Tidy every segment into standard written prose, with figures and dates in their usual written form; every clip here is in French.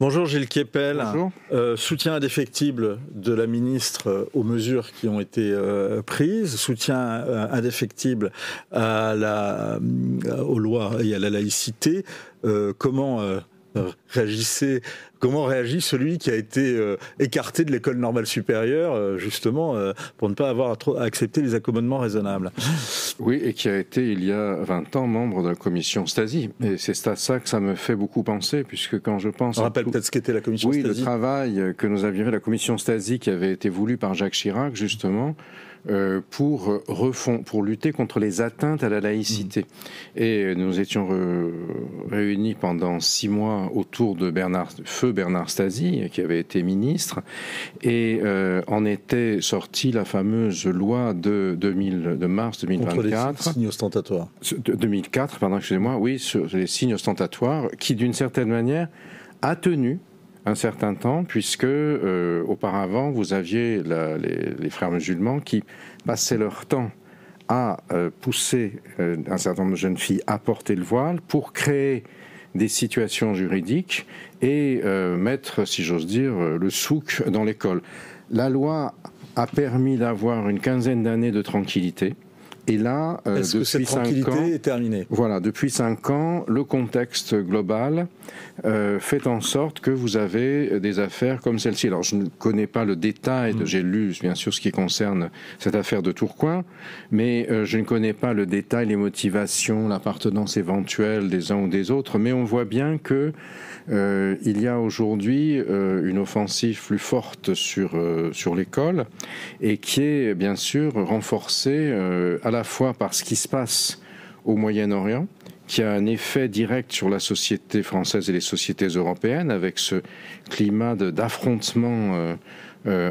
Bonjour Gilles Kepel. Bonjour. Soutien indéfectible de la ministre aux mesures qui ont été prises, soutien indéfectible aux lois et à la laïcité. Comment réagit celui qui a été écarté de l'école normale supérieure, justement, pour ne pas avoir à accepter les accommodements raisonnables? Oui, et qui a été, il y a 20 ans, membre de la commission Stasi. Et c'est à ça que ça me fait beaucoup penser, puisque quand je pense... On rappelle peut-être ce qu'était la commission Stasi. Oui, le travail que nous avions fait, la commission Stasi, qui avait été voulue par Jacques Chirac, justement, pour lutter contre les atteintes à la laïcité. Et nous étions réunis pendant 6 mois autour de feu Bernard Stasi, qui avait été ministre, et en était sortie la fameuse loi de mars 2024. Contre les signes ostentatoires. 2004, pardon, excusez-moi, oui, sur les signes ostentatoires, qui d'une certaine manière a tenu un certain temps, puisque auparavant, vous aviez les frères musulmans qui passaient leur temps à pousser un certain nombre de jeunes filles à porter le voile pour créer des situations juridiques et mettre, si j'ose dire, le souk dans l'école. La loi a permis d'avoir une quinzaine d'années de tranquillité. Et là, est-ce que cette tranquillité est terminée? Voilà, depuis 5 ans, le contexte global fait en sorte que vous avez des affaires comme celle-ci. Alors, je ne connais pas le détail, j'ai lu bien sûr ce qui concerne cette affaire de Tourcoing, mais je ne connais pas le détail, les motivations, l'appartenance éventuelle des uns ou des autres, mais on voit bien que il y a aujourd'hui une offensive plus forte sur l'école et qui est bien sûr renforcée à la fois par ce qui se passe au Moyen-Orient, qui a un effet direct sur la société française et les sociétés européennes, avec ce climat d'affrontement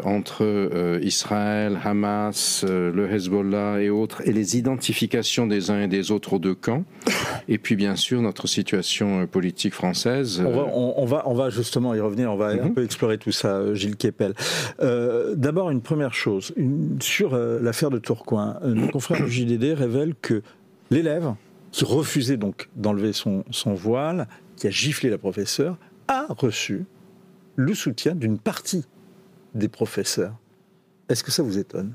entre Israël, Hamas, le Hezbollah et autres, et les identifications des uns et des autres aux deux camps. Et puis bien sûr notre situation politique française. On va justement y revenir, on va un peu explorer tout ça, Gilles Kepel. D'abord une première chose, sur l'affaire de Tourcoing, nos confrères du JDD révèlent que l'élève qui refusait donc d'enlever son voile, qui a giflé la professeure, a reçu le soutien d'une partie des professeurs. Est-ce que ça vous étonne?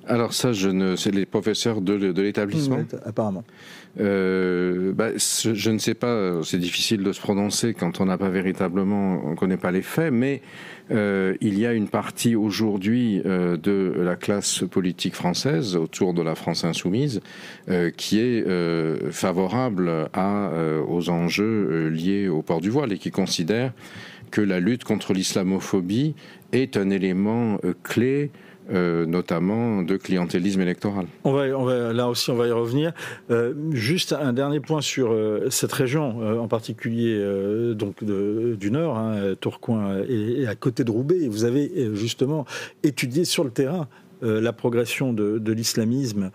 Alors ça, c'est les professeurs de l'établissement. Oui, apparemment. Je ne sais pas, c'est difficile de se prononcer quand on n'a pas véritablement, on ne connaît pas les faits, mais il y a une partie aujourd'hui de la classe politique française autour de la France insoumise qui est favorable aux enjeux liés au port du voile et qui considère que la lutte contre l'islamophobie est un élément clé, notamment de clientélisme électoral. Là aussi, on va y revenir. Juste un dernier point sur cette région, en particulier du Nord, Tourcoing et à côté de Roubaix. Vous avez justement étudié sur le terrain la progression de l'islamisme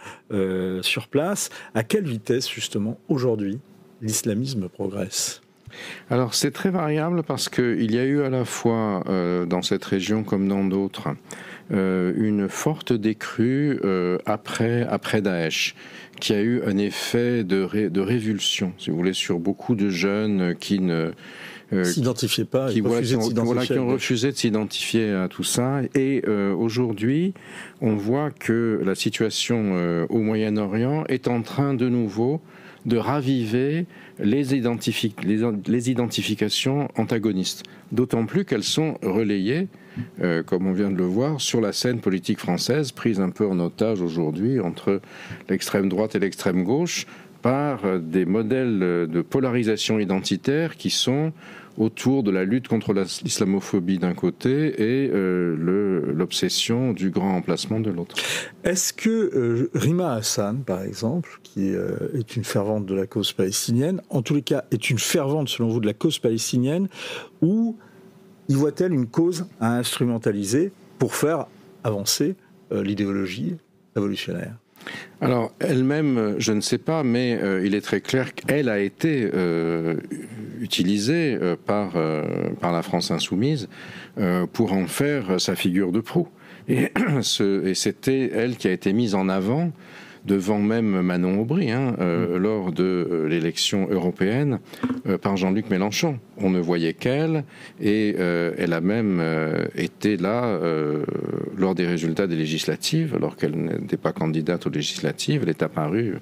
sur place. À quelle vitesse, justement, aujourd'hui, l'islamisme progresse ? Alors c'est très variable parce qu'il y a eu à la fois dans cette région comme dans d'autres une forte décrue après Daesh, qui a eu un effet de révulsion, si vous voulez, sur beaucoup de jeunes qui ne s'identifiaient pas, qui ont refusé de s'identifier à tout ça. Et aujourd'hui, on voit que la situation au Moyen-Orient est en train de nouveau de raviver les identifications antagonistes. D'autant plus qu'elles sont relayées, comme on vient de le voir, sur la scène politique française, prise un peu en otage aujourd'hui entre l'extrême droite et l'extrême gauche, par des modèles de polarisation identitaire qui sont autour de la lutte contre l'islamophobie d'un côté et l'obsession du grand emplacement de l'autre. Est-ce que Rima Hassan, par exemple, qui est une fervente de la cause palestinienne, en tous les cas est une fervente, selon vous, de la cause palestinienne, ou y voit-elle une cause à instrumentaliser pour faire avancer l'idéologie révolutionnaire ? Alors, elle-même, je ne sais pas, mais il est très clair qu'elle a été utilisée par la France insoumise pour en faire sa figure de proue. Et c'était elle qui a été mise en avant devant même Manon Aubry, lors de l'élection européenne par Jean-Luc Mélenchon. On ne voyait qu'elle, et elle a même été là lors des résultats des législatives, alors qu'elle n'était pas candidate aux législatives. Elle est apparue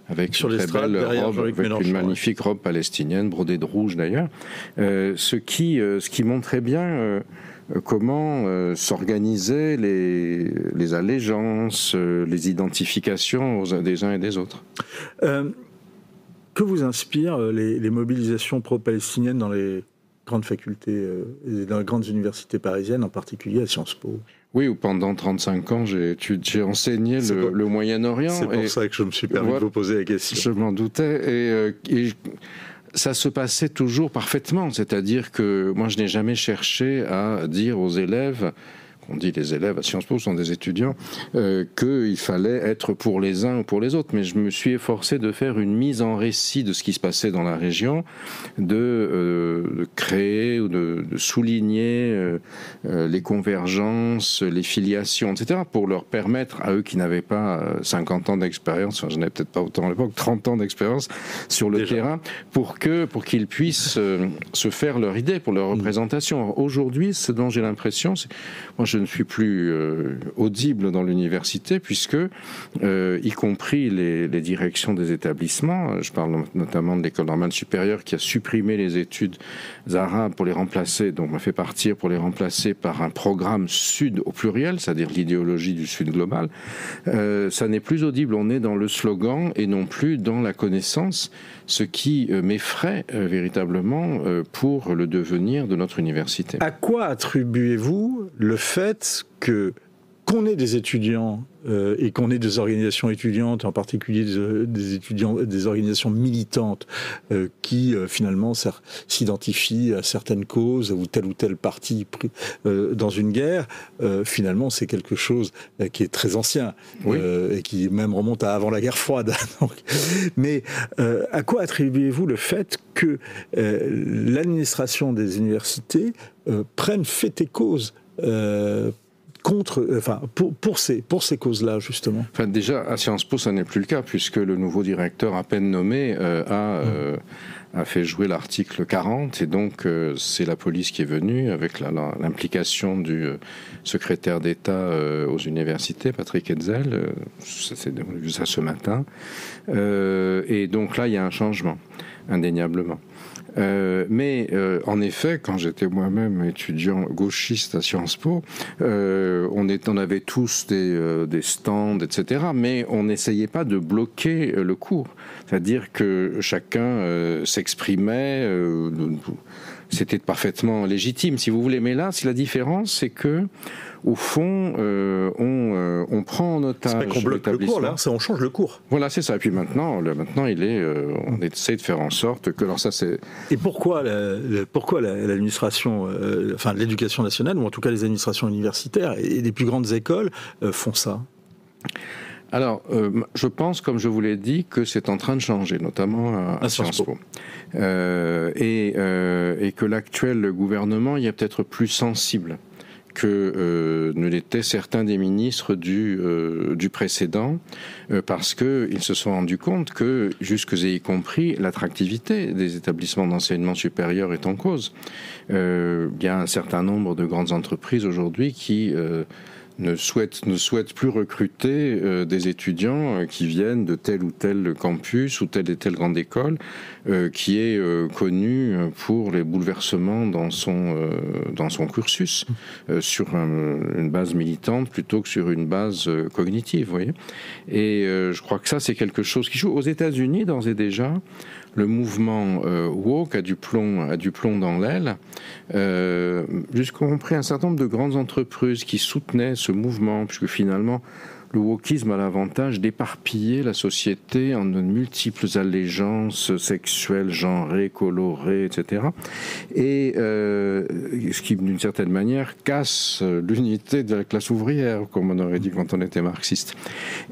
avec sur une très belle robe, avec une magnifique robe palestinienne, brodée de rouge d'ailleurs, ce qui montrait bien comment s'organisaient les allégeances, les identifications des uns et des autres. Que vous inspirent les mobilisations pro-palestiniennes dans les grandes facultés et dans les grandes universités parisiennes, en particulier à Sciences Po? Oui, où pendant 35 ans, j'ai enseigné le Moyen-Orient. C'est pour ça que je me suis permis de vous poser la question. Je m'en doutais. Et ça se passait toujours parfaitement. C'est-à-dire que moi, je n'ai jamais cherché à dire aux élèves, on dit les élèves à Sciences Po sont des étudiants, qu'il fallait être pour les uns ou pour les autres. Mais je me suis efforcé de faire une mise en récit de ce qui se passait dans la région, de créer ou de souligner les convergences, les filiations, etc., pour leur permettre, à eux qui n'avaient pas 50 ans d'expérience, enfin je n'avais peut-être pas autant à l'époque, 30 ans d'expérience sur le terrain, pour qu'ils puissent se faire leur idée pour leur représentation. Alors, aujourd'hui, ce dont j'ai l'impression, c'est... Moi, je ne suis plus audible dans l'université puisque, y compris les directions des établissements, je parle notamment de l'école normale supérieure qui a supprimé les études arabes pour les remplacer, donc m'a fait partir pour les remplacer par un programme Sud au pluriel, c'est-à-dire l'idéologie du Sud global, ça n'est plus audible, on est dans le slogan et non plus dans la connaissance, ce qui m'effraie véritablement pour le devenir de notre université. À quoi attribuez-vous le fait qu'on ait des étudiants et qu'on ait des organisations étudiantes, en particulier des organisations militantes qui finalement s'identifient à certaines causes ou tel parti dans une guerre, finalement c'est quelque chose qui est très ancien, oui. Et qui même remonte à avant la guerre froide. Donc, mais à quoi attribuez-vous le fait que l'administration des universités prenne fait et cause pour ces causes-là, justement? Enfin, déjà, à Sciences Po, ça n'est plus le cas, puisque le nouveau directeur, à peine nommé, a fait jouer l'article 40, et donc c'est la police qui est venue, avec l'implication du secrétaire d'État aux universités, Patrick Hetzel, j'ai vu ça ce matin, et donc là, il y a un changement, indéniablement. Mais en effet, quand j'étais moi-même étudiant gauchiste à Sciences Po, on avait tous des stands, etc. Mais on n'essayait pas de bloquer le cours. C'est-à-dire que chacun s'exprimait, c'était parfaitement légitime, si vous voulez. Mais là, la différence, c'est que au fond, on prend en otage. C'est pas qu'on bloque le cours, là, on change le cours. Voilà, c'est ça. Et puis maintenant, on essaie de faire en sorte que... Alors ça, c'est... Et pourquoi l'administration, l'éducation nationale, ou en tout cas les administrations universitaires et les plus grandes écoles font ça? Alors, je pense, comme je vous l'ai dit, que c'est en train de changer, notamment à Sciences Po. Et que l'actuel gouvernement y est peut-être plus sensible que ne l'étaient certains des ministres du précédent, parce qu'ils se sont rendus compte que, jusque et y compris, l'attractivité des établissements d'enseignement supérieur est en cause. Il y a un certain nombre de grandes entreprises aujourd'hui qui ne souhaitent plus recruter des étudiants qui viennent de tel ou tel campus ou telle et telle grande école qui est connue pour les bouleversements dans son cursus sur une base militante plutôt que sur une base cognitive, vous voyez. Et je crois que ça, c'est quelque chose qui joue. Aux États-Unis, d'ores et déjà, le mouvement woke a du plomb dans l'aile, jusqu'y compris un certain nombre de grandes entreprises qui soutenaient ce mouvement, puisque finalement, le wokisme a l'avantage d'éparpiller la société en de multiples allégeances sexuelles, genrées, colorées, etc. Et ce qui, d'une certaine manière, casse l'unité de la classe ouvrière, comme on aurait dit quand on était marxiste.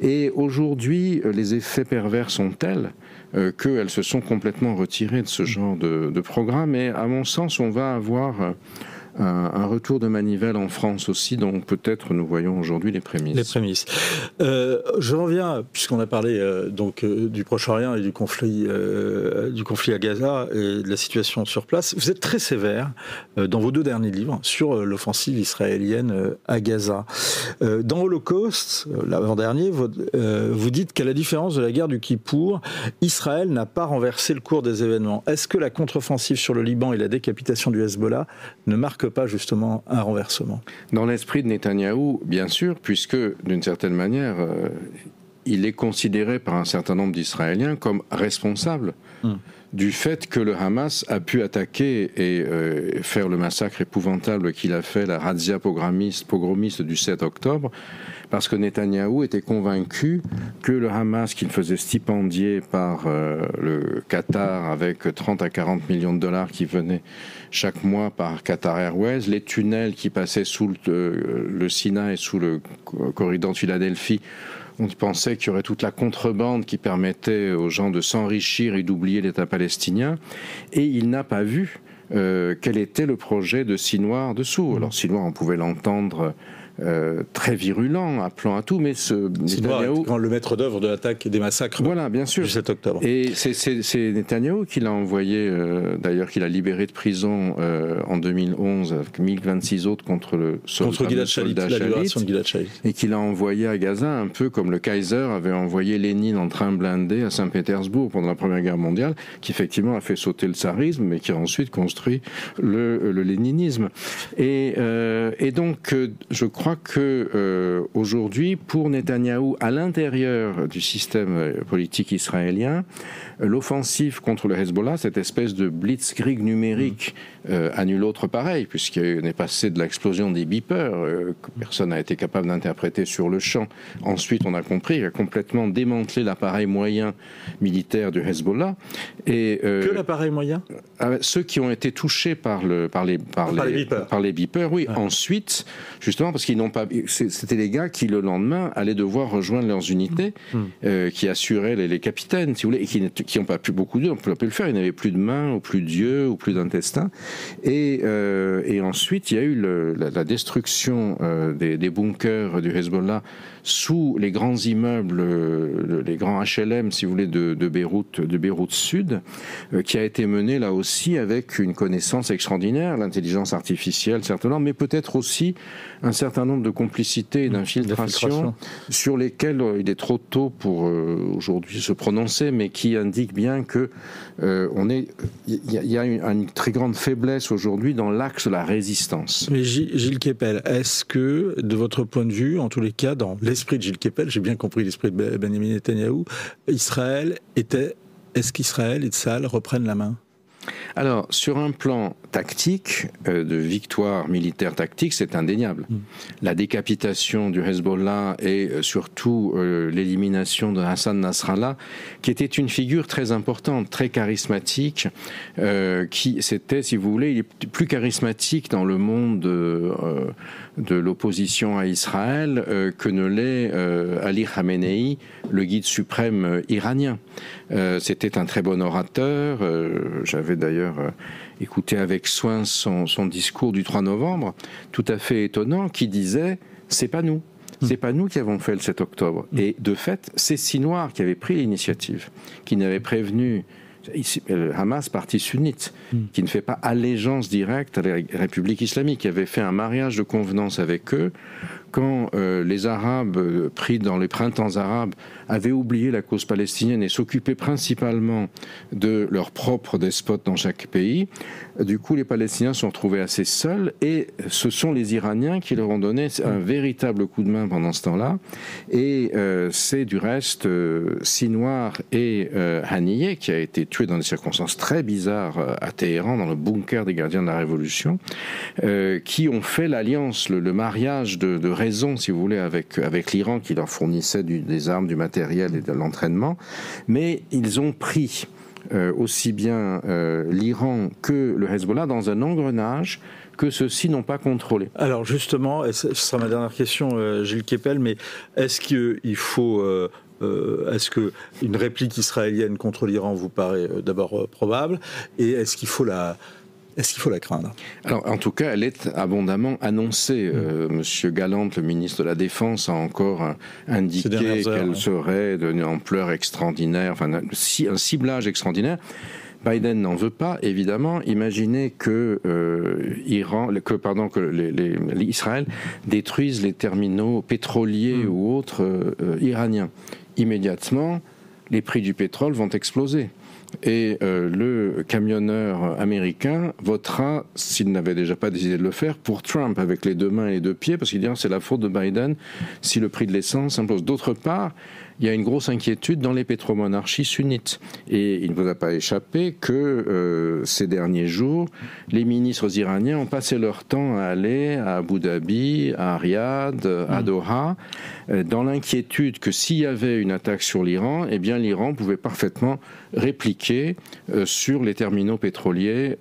Et aujourd'hui, les effets pervers sont tels qu'elles se sont complètement retirées de ce genre de programme. Et à mon sens, on va avoir un retour de manivelle en France aussi, dont peut-être nous voyons aujourd'hui les prémices. Les prémices. Je reviens, puisqu'on a parlé du Proche-Orient et du conflit à Gaza et de la situation sur place. Vous êtes très sévère dans vos 2 derniers livres sur l'offensive israélienne à Gaza. Dans Holocauste, l'avant-dernier, vous dites qu'à la différence de la guerre du Kippour, Israël n'a pas renversé le cours des événements. Est-ce que la contre-offensive sur le Liban et la décapitation du Hezbollah ne marquent pas justement un renversement? Dans l'esprit de Netanyahou, bien sûr, puisque d'une certaine manière, il est considéré par un certain nombre d'Israéliens comme responsable du fait que le Hamas a pu attaquer et faire le massacre épouvantable qu'il a fait, la razzia pogromiste du 7 octobre, parce que Netanyahou était convaincu que le Hamas, qu'il faisait stipendier par le Qatar avec 30 à 40 millions de dollars qui venaient chaque mois par Qatar Airways, les tunnels qui passaient sous le Sinaï et sous le corridor de Philadelphie, on pensait qu'il y aurait toute la contrebande qui permettait aux gens de s'enrichir et d'oublier l'État palestinien. Et il n'a pas vu quel était le projet de Sinwar dessous. Alors Sinwar, on pouvait l'entendre très virulent, appelant à tout, mais Netanyahou, quand le maître d'œuvre de l'attaque et des massacres, voilà, bien sûr, du 7 octobre. Et c'est Netanyahou qui l'a envoyé, d'ailleurs, qu'il a libéré de prison en 2011 avec 1026 autres contre Gilad Shalit, la libération de Gilad Shalit, et qu'il a envoyé à Gaza, un peu comme le Kaiser avait envoyé Lénine en train blindé à Saint-Pétersbourg pendant la Première Guerre mondiale, qui effectivement a fait sauter le tsarisme, mais qui a ensuite construit le léninisme. Et donc, je crois que aujourd'hui, pour Netanyahou, à l'intérieur du système politique israélien, l'offensive contre le Hezbollah, cette espèce de blitzkrieg numérique à nul autre pareil, puisqu'on est passé de l'explosion des beepers, que personne n'a été capable d'interpréter sur le champ. Ensuite, on a compris qu'il a complètement démantelé l'appareil moyen militaire du Hezbollah. Que l'appareil moyen ? Ceux qui ont été touchés par les beepers, oui. Ouais. Ensuite, justement, parce qu'ils n'ont pas... C'était les gars qui, le lendemain, allaient devoir rejoindre leurs unités, qui assuraient les capitaines, si vous voulez, et qui n'ont pas pu, beaucoup d'eux, on peut le faire, ils n'avaient plus de mains, ou plus d'yeux, ou plus d'intestins. Et ensuite, il y a eu la destruction des bunkers du Hezbollah sous les grands immeubles, les grands HLM, si vous voulez, de Beyrouth Sud, qui a été menée là aussi avec une connaissance extraordinaire, l'intelligence artificielle certainement, mais peut-être aussi un certain nombre de complicités et d'infiltrations sur lesquelles il est trop tôt pour aujourd'hui se prononcer, mais qui indiquent bien que il y a une très grande faiblesse aujourd'hui dans l'axe de la résistance. Mais Gilles Kepel, est-ce que, de votre point de vue, en tous les cas, dans l'esprit de Gilles Kepel, j'ai bien compris l'esprit de Benjamin Netanyahou, est-ce qu'Israël et Tsahal reprennent la main ? Alors, sur un plan tactique, de victoire militaire tactique, c'est indéniable. La décapitation du Hezbollah et surtout l'élimination de Hassan Nasrallah, qui était une figure très importante, très charismatique, qui c'était, si vous voulez, il est plus charismatique dans le monde de l'opposition à Israël que ne l'est Ali Khamenei, le guide suprême iranien. C'était un très bon orateur. J'avais d'ailleurs écouté avec soin son discours du 3 novembre, tout à fait étonnant, qui disait « c'est pas nous ». C'est pas nous qui avons fait le 7 octobre. Et de fait, c'est Sinwar qui avait pris l'initiative, qui n'avait prévenu le Hamas, parti sunnite, qui ne fait pas allégeance directe à la République islamique, qui avait fait un mariage de convenance avec eux quand les Arabes, pris dans les printemps arabes, avaient oublié la cause palestinienne et s'occupaient principalement de leur propre despote dans chaque pays. Du coup, les Palestiniens se sont retrouvés assez seuls et ce sont les Iraniens qui leur ont donné un véritable coup de main pendant ce temps-là. Et c'est du reste Sinwar et Haniyeh, qui a été tué dans des circonstances très bizarres à Téhéran, dans le bunker des gardiens de la Révolution, qui ont fait l'alliance, le mariage de raison, si vous voulez, avec l'Iran, qui leur fournissait des armes, du matériel et de l'entraînement. Mais ils ont pris aussi bien l'Iran que le Hezbollah dans un engrenage que ceux-ci n'ont pas contrôlé. Alors justement, et ce sera ma dernière question, Gilles Kepel, mais est-ce qu'il faut... est-ce qu'une réplique israélienne contre l'Iran vous paraît d'abord probable ? Et est-ce qu'il faut Est-ce qu'il faut la craindre? Alors, en tout cas, elle est abondamment annoncée. Monsieur Galland, le ministre de la Défense, a encore indiqué qu'elle serait d'une ampleur extraordinaire, enfin un ciblage extraordinaire. Biden n'en veut pas, évidemment. Imaginez que Israël détruise les terminaux pétroliers ou autres iraniens. Immédiatement, les prix du pétrole vont exploser. Et le camionneur américain votera, s'il n'avait déjà pas décidé de le faire, pour Trump avec les deux mains et les deux pieds, parce qu'il dit c'est la faute de Biden si le prix de l'essence implose. D'autre part, il y a une grosse inquiétude dans les pétromonarchies sunnites. Et il ne vous a pas échappé que ces derniers jours, les ministres iraniens ont passé leur temps à aller à Abu Dhabi, à Riyad, à Doha, dans l'inquiétude que s'il y avait une attaque sur l'Iran, eh bien l'Iran pouvait parfaitement répliquer sur les terminaux pétroliers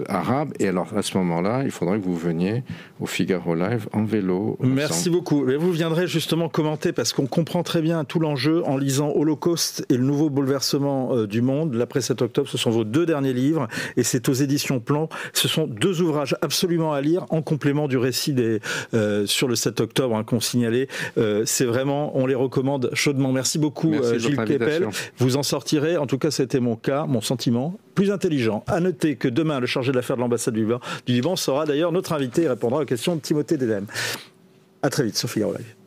arabes. Et alors à ce moment-là, il faudrait que vous veniez au Figaro Live en vélo. Merci beaucoup. Et vous viendrez justement commenter, parce qu'on comprend très bien tout l'enjeu en lisant Holocauste et le nouveau bouleversement du monde, l'après 7 octobre. Ce sont vos 2 derniers livres et c'est aux éditions Plon. Ce sont 2 ouvrages absolument à lire en complément du récit sur le 7 octobre qu'on signalait. C'est vraiment, on les recommande chaudement. Merci beaucoup. Merci Gilles Kepel. Vous en sortirez, en tout cas c'était mon cas, mon sentiment, plus intelligent. À noter que demain, le chargé d'affaires de l'ambassade du Liban sera d'ailleurs notre invité et répondra aux questions de Timothée Dedem. À très vite sur Figaro Live.